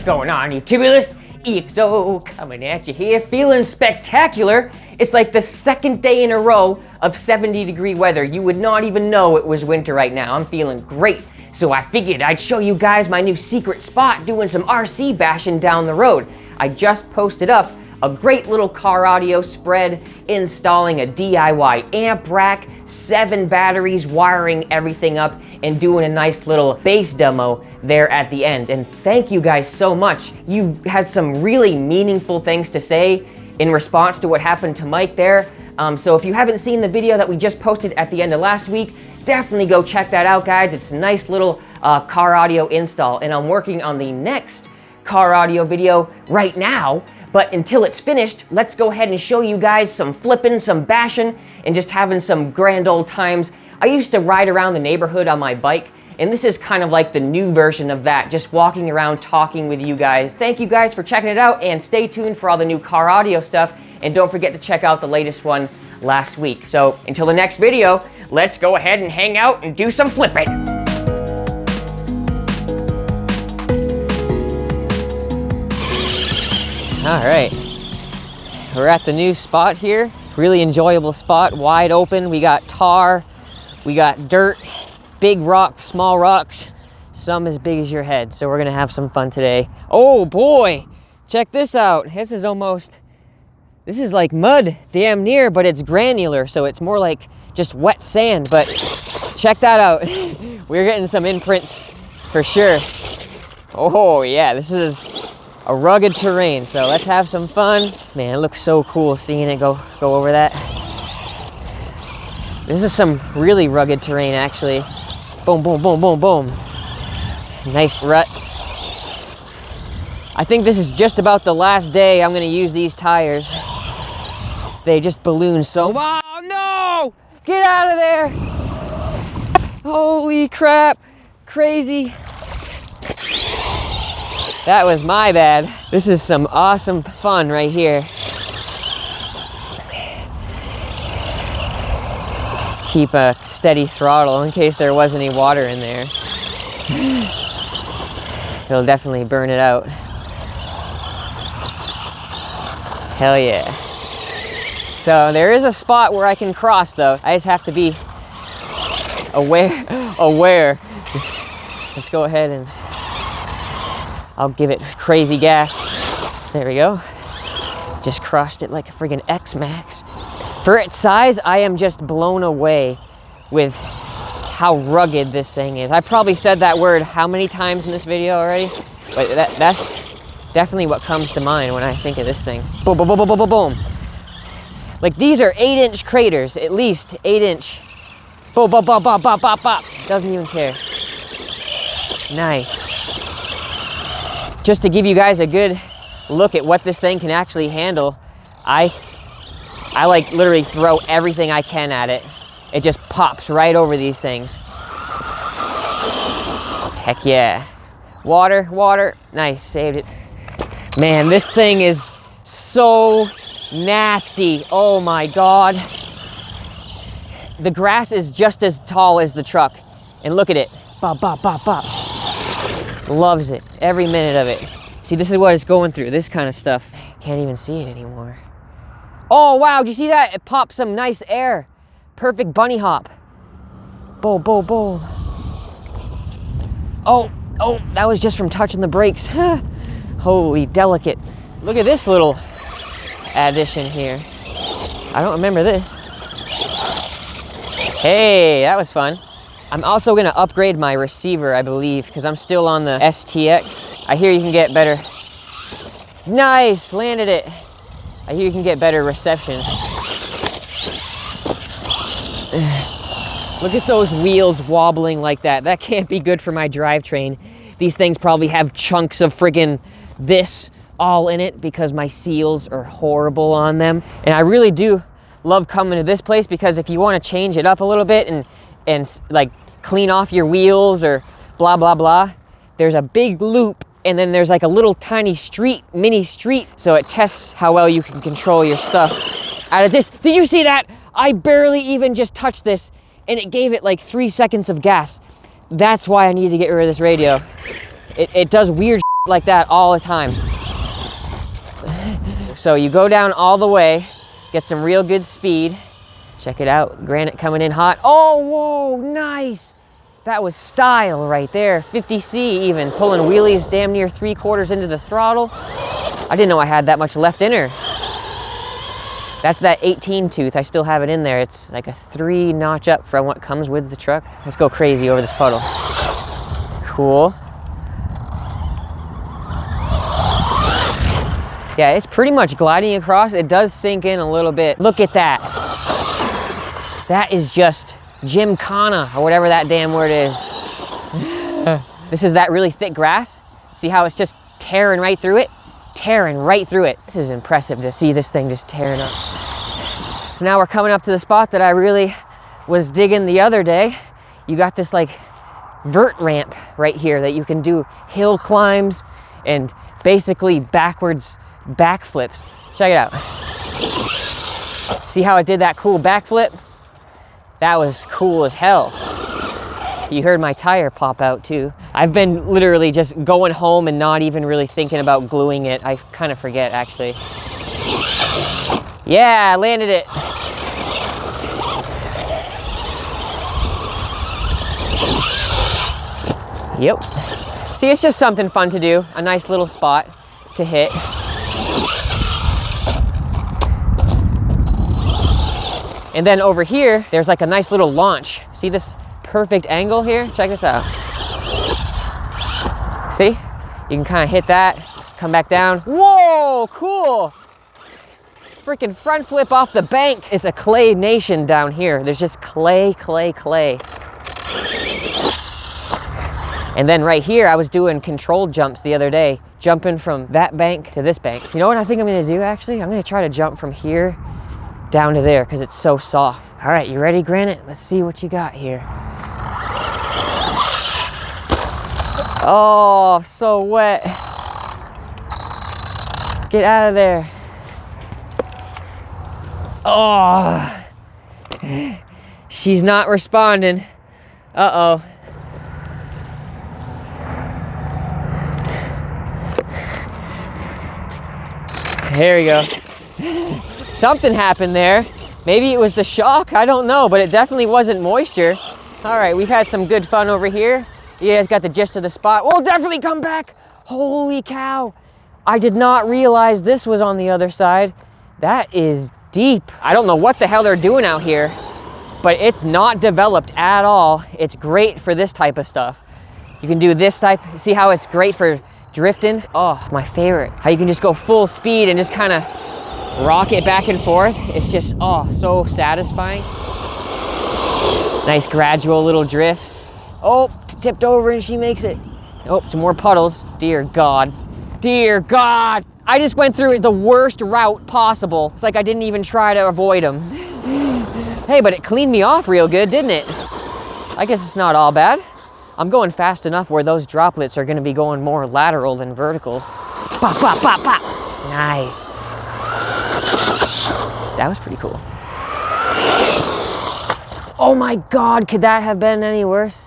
going on, you tubulars? EXO coming at you here, feeling spectacular. It's like the second day in a row of 70-degree weather. You would not even know it was winter right now. I'm feeling great. So I figured I'd show you guys my new secret spot doing some RC bashing down the road. I just posted up a great little car audio spread installing a DIY amp rack, 7 batteries, wiring everything up, and doing a nice little bass demo there at the end. And thank you guys so much. You had some really meaningful things to say in response to what happened to Mike there. So if you haven't seen the video that we just posted at the end of last week, definitely go check that out, guys. It's a nice little car audio install, and I'm working on the next car audio video right now. But until it's finished, let's go ahead and show you guys some flipping, some bashing, and just having some grand old times. I used to ride around the neighborhood on my bike, and this is kind of like the new version of that, just walking around talking with you guys. Thank you guys for checking it out, and stay tuned for all the new car audio stuff, and don't forget to check out the latest one last week. So until the next video, let's go ahead and hang out and do some flipping. All right, we're at the new spot here. Really enjoyable spot, wide open. We got tar, we got dirt, big rocks, small rocks, some as big as your head. So we're gonna have some fun today. Oh boy, check this out. This is like mud, damn near, but it's granular, so it's more like just wet sand. But check that out. We're getting some imprints for sure. Oh yeah, this is a rugged terrain, so let's have some fun. Man, it looks so cool seeing it go over that. This is some really rugged terrain, actually. Boom, boom, boom, boom, boom. Nice ruts. I think this is just about the last day I'm gonna use these tires. They just balloon so. Oh no! Get out of there! Holy crap! Crazy. That was my bad. This is some awesome fun right here. Just keep a steady throttle in case there was any water in there. It'll definitely burn it out. Hell yeah. So there is a spot where I can cross though. I just have to be aware. Let's go ahead and I'll give it crazy gas. There we go. Just crossed it like a friggin' X-Max. For its size, I am just blown away with how rugged this thing is. I probably said that word how many times in this video already? But that's definitely what comes to mind when I think of this thing. Boom, boom, boom, boom, boom, boom, boom. Like these are 8-inch craters, at least 8-inch. Boom, boom, boom, boom, boom, boom, boom. Doesn't even care. Nice. Just to give you guys a good look at what this thing can actually handle, I like literally throw everything I can at it. It just pops right over these things. Heck yeah. Water, water. Nice, saved it. Man, this thing is so nasty. Oh my God. The grass is just as tall as the truck. And look at it. Bop, bop, bop, bop. Loves it, every minute of it. See, this is what it's going through, this kind of stuff. Can't even see it anymore. Oh wow, did you see that? It popped some nice air. Perfect bunny hop. Boom, boom, boom. Oh, that was just from touching the brakes. Holy delicate. Look at this little addition here. I don't remember this. Hey, that was fun. I'm also gonna upgrade my receiver, I believe, because I'm still on the STX. I hear you can get better. Nice, landed it. I hear you can get better reception. Look at those wheels wobbling like that. That can't be good for my drivetrain. These things probably have chunks of friggin' this all in it because my seals are horrible on them. And I really do love coming to this place because if you want to change it up a little bit and like clean off your wheels or blah blah blah, there's a big loop and then there's like a little tiny street, mini street, so it tests how well you can control your stuff out of this. Did you see that? I barely even just touched this and it gave it like 3 seconds of gas. That's why I need to get rid of this radio. It does weird like that all the time. So you go down all the way, get some real good speed. Check it out, Granite coming in hot. Oh, whoa, nice. That was style right there. 50C even, pulling wheelies damn near 3/4 into the throttle. I didn't know I had that much left in her. That's that 18 tooth, I still have it in there. It's like a 3 notch up from what comes with the truck. Let's go crazy over this puddle. Cool. Yeah, it's pretty much gliding across. It does sink in a little bit. Look at that. That is just gymkhana, or whatever that damn word is. This is that really thick grass. See how it's just tearing right through it? Tearing right through it. This is impressive to see this thing just tearing up. So now we're coming up to the spot that I really was digging the other day. You got this like vert ramp right here that you can do hill climbs and basically backwards backflips. Check it out. See how it did that cool backflip? That was cool as hell. You heard my tire pop out too. I've been literally just going home and not even really thinking about gluing it. I kind of forget actually. Yeah, I landed it. Yep. See, it's just something fun to do. A nice little spot to hit. And then over here, there's like a nice little launch. See this perfect angle here? Check this out. See? You can kind of hit that, come back down. Whoa, cool. Freaking front flip off the bank. It's a clay nation down here. There's just clay, clay, clay. And then right here, I was doing controlled jumps the other day, jumping from that bank to this bank. You know what I think I'm gonna do actually? I'm gonna try to jump from here down to there because it's so soft. All right, you ready, Granite? Let's see what you got here. Oh, so wet. Get out of there. Oh, she's not responding. Uh-oh. There we go. Something happened there. Maybe it was the shock, I don't know, but it definitely wasn't moisture. All right, we've had some good fun over here. You guys got the gist of the spot. We'll definitely come back. Holy cow. I did not realize this was on the other side. That is deep. I don't know what the hell they're doing out here, but it's not developed at all. It's great for this type of stuff. You can do this type, see how it's great for drifting? Oh, my favorite. How you can just go full speed and just kind of rock it back and forth. It's just, oh, so satisfying. Nice gradual little drifts. Oh, tipped over and she makes it. Oh, some more puddles. Dear God. Dear God. I just went through the worst route possible. It's like I didn't even try to avoid them. Hey, but it cleaned me off real good, didn't it? I guess it's not all bad. I'm going fast enough where those droplets are gonna be going more lateral than vertical. Pop, pop, pop, pop. Nice. That was pretty cool. Oh my God, could that have been any worse?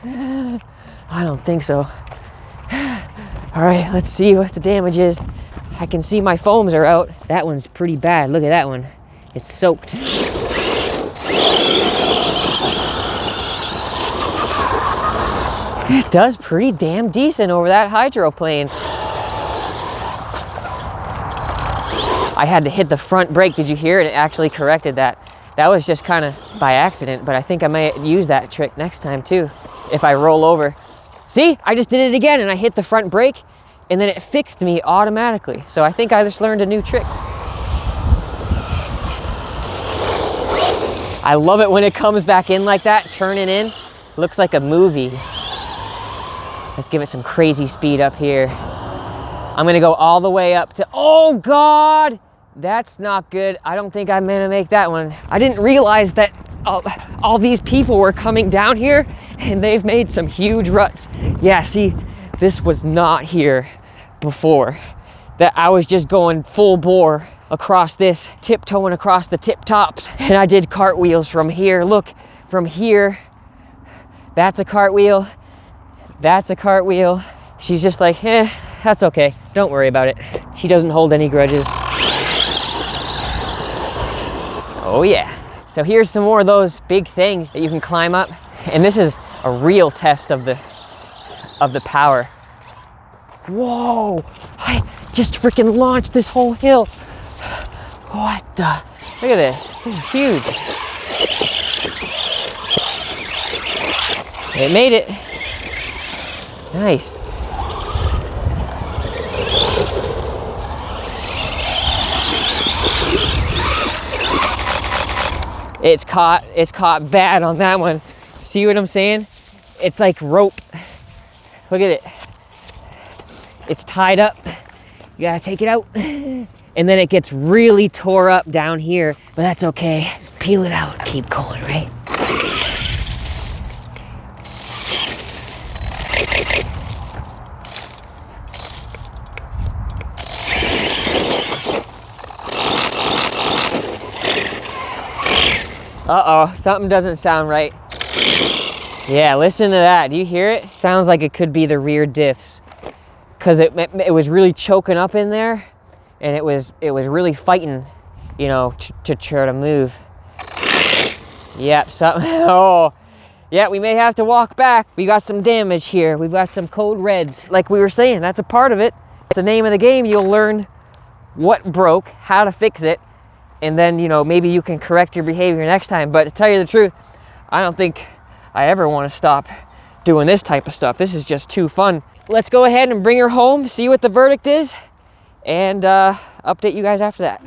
I don't think so. All right, let's see what the damage is. I can see my foams are out. That one's pretty bad. Look at that one. It's soaked. It does pretty damn decent over that hydroplane. I had to hit the front brake. Did you hear it? It actually corrected that. That was just kind of by accident, but I think I might use that trick next time too, if I roll over. See, I just did it again and I hit the front brake and then it fixed me automatically. So I think I just learned a new trick. I love it when it comes back in like that, turning in. Looks like a movie. Let's give it some crazy speed up here. I'm gonna go all the way up to, oh God, that's not good. I don't think I'm gonna make that one. I didn't realize that all these people were coming down here and they've made some huge ruts. Yeah, see, this was not here before. That I was just going full bore across this, tiptoeing across the tip tops. And I did cartwheels from here. Look, from here, that's a cartwheel. That's a cartwheel. she's just like, that's okay. Don't worry about it. She doesn't hold any grudges. Oh yeah. So here's some more of those big things that you can climb up. And this is a real test of the power. Whoa, I just freaking launched this whole hill. What the? Look at this. This is huge. It made it. Nice. It's caught bad on that one. See what I'm saying? It's like rope. Look at it. It's tied up. You gotta take it out. And then it gets really tore up down here, but that's okay. Just peel it out, keep going, right? Uh-oh, something doesn't sound right. Yeah, listen to that. Do you hear it? Sounds like it could be the rear diffs. Because it was really choking up in there, and it was really fighting, you know, to try to move. Yep, something. Oh, yeah, we may have to walk back. We got some damage here. We've got some code reds. Like we were saying, that's a part of it. It's the name of the game. You'll learn what broke, how to fix it, and then, you know, maybe you can correct your behavior next time. But to tell you the truth, I don't think I ever want to stop doing this type of stuff. This is just too fun. Let's go ahead and bring her home, see what the verdict is, and update you guys after that.